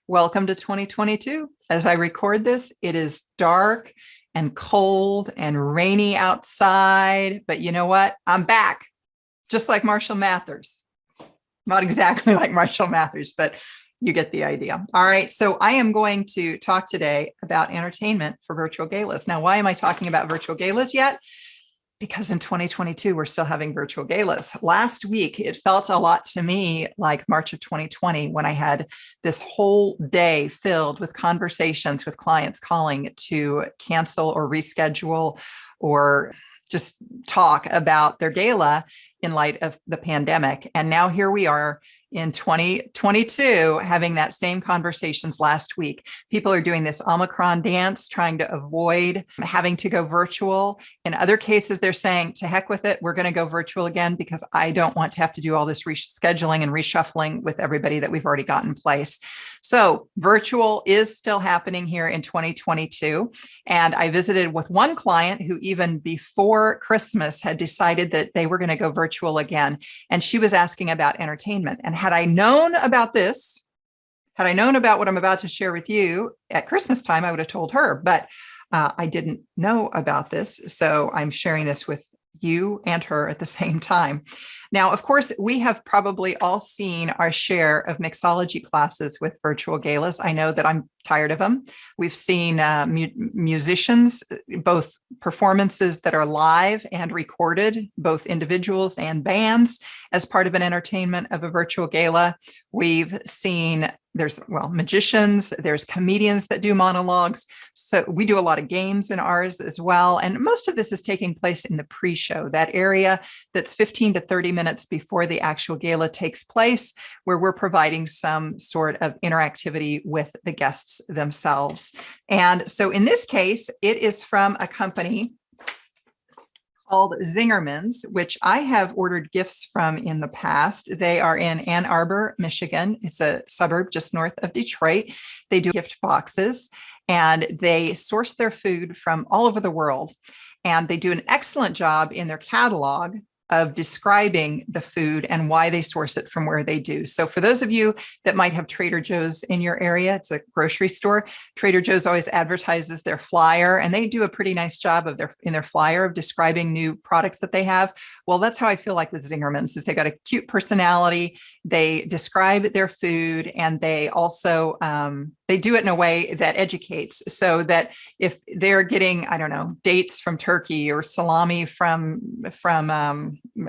Welcome to 2022. As I record this, it is dark and cold and rainy outside, but you know what? I'm back, just like Marshall Mathers. Not exactly like Marshall Mathers, but you get the idea. All right, so I am going to talk today about entertainment for virtual galas. Now, why am I talking about virtual galas yet? Because in 2022, we're still having virtual galas. Last week, it felt a lot to me like March of 2020 when I had this whole day filled with conversations with clients calling to cancel or reschedule or just talk about their gala in light of the pandemic. And now here we are in 2022 having that same conversations last week. People are doing this Omicron dance, trying to avoid having to go virtual. In other cases, they're saying, to heck with it, we're going to go virtual again because I don't want to have to do all this rescheduling and reshuffling with everybody that we've already got in place. So virtual is still happening here in 2022. And I visited with one client who even before Christmas had decided that they were going to go virtual again. And she was asking about entertainment. And had I known about this, had I known about what I'm about to share with you at Christmas time, I would have told her, but I didn't know about this. So I'm sharing this with you and her at the same time. Now, of course, we have probably all seen our share of mixology classes with virtual galas. I know that I'm tired of them. We've seen musicians, both performances that are live and recorded, both individuals and bands, as part of an entertainment of a virtual gala. We've seen there's magicians, there's comedians that do monologues. So we do a lot of games in ours as well. And most of this is taking place in the pre-show, that area that's 15 to 30 minutes before the actual gala takes place, where we're providing some sort of interactivity with the guests themselves. And so in this case, it is from a company called Zingermans, which I have ordered gifts from in the past. They are in Ann Arbor, Michigan. It's a suburb just north of Detroit. They do gift boxes and they source their food from all over the world. And they do an excellent job in their catalog of describing the food and why they source it from where they do. So for those of you that might have Trader Joe's in your area, it's a grocery store. Trader Joe's always advertises their flyer, and they do a pretty nice job of their flyer of describing new products that they have. Well, that's how I feel like with Zingerman's, is they got a cute personality. They describe their food, and they also they do it in a way that educates, so that if they're getting, I don't know, dates from Turkey or salami from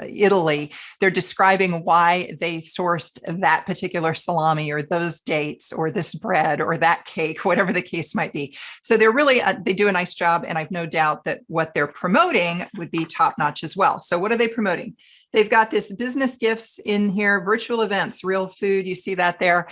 Italy, they're describing why they sourced that particular salami or those dates or this bread or that cake, whatever the case might be. So they're really, they do a nice job. And I've no doubt that what they're promoting would be top notch as well. So what are they promoting? They've got this business gifts in here, virtual events, real food. You see that there.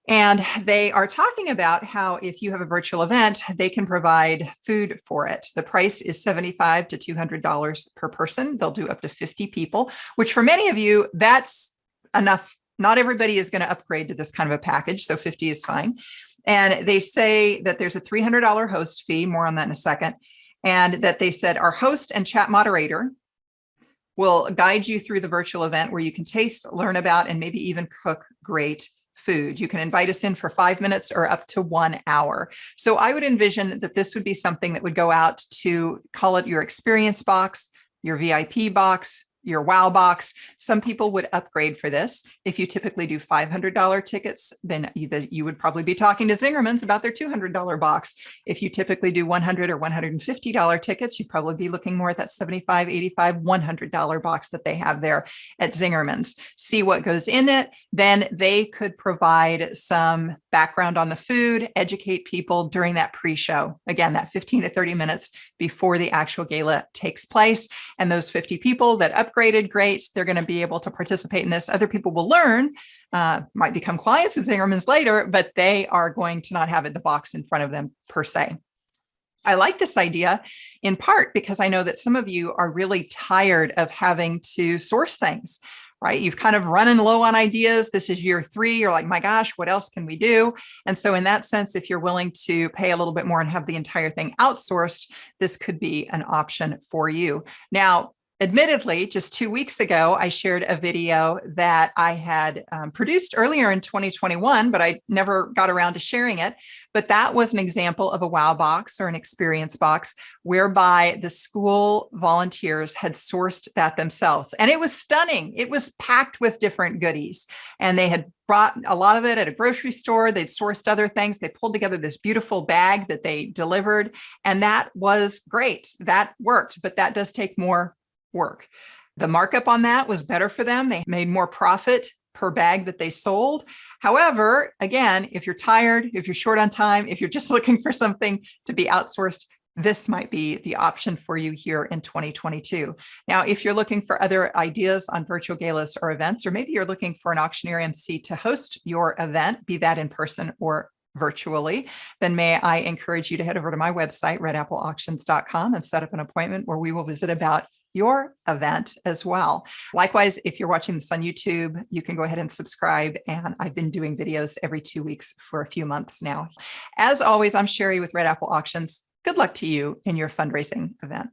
And they are talking about how if you have a virtual event, they can provide food for it. The price is $75 to $200 per person. They'll do up to 50 people, which for many of you, that's enough. Not everybody is going to upgrade to this kind of a package, so 50 is fine. And they say that there's a $300 host fee, more on that in a second, and that they said our host and chat moderator will guide you through the virtual event where you can taste, learn about, and maybe even cook great food. You can invite us in for 5 minutes or up to 1 hour. So I would envision that this would be something that would go out to, call it your experience box, your VIP box, your wow box. Some people would upgrade for this. If you typically do $500 tickets, then you would probably be talking to Zingerman's about their $200 box. If you typically do $100 or $150 tickets, you'd probably be looking more at that $75, $85, $100 box that they have there at Zingerman's. See what goes in it. Then they could provide some background on the food, educate people during that pre-show. Again, that 15 to 30 minutes before the actual gala takes place. And those 50 people that upgraded, great, they're going to be able to participate in this. Other people will learn, might become clients at Zingerman's later, but they are going to not have the box in front of them per se. I like this idea in part because I know that some of you are really tired of having to source things, right? You've kind of running low on ideas. This is year 3. You're like, my gosh, what else can we do? And so in that sense, if you're willing to pay a little bit more and have the entire thing outsourced, this could be an option for you. Now, Admittedly, just 2 weeks ago, I shared a video that I had produced earlier in 2021, but I never got around to sharing it. But that was an example of a wow box or an experience box whereby the school volunteers had sourced that themselves. And it was stunning. It was packed with different goodies. And they had brought a lot of it at a grocery store. They'd sourced other things. They pulled together this beautiful bag that they delivered. And that was great. That worked, but that does take more work. The markup on that was better for them. They made more profit per bag that they sold. However, again, if you're tired, if you're short on time, if you're just looking for something to be outsourced, this might be the option for you here in 2022. Now, if you're looking for other ideas on virtual galas or events, or maybe you're looking for an auctioneer MC to host your event, be that in person or virtually, then may I encourage you to head over to my website, redappleauctions.com, and set up an appointment where we will visit about your event as well. Likewise, if you're watching this on YouTube, you can go ahead and subscribe. And I've been doing videos every 2 weeks for a few months now. As always, I'm Sherry with Red Apple Auctions. Good luck to you in your fundraising event.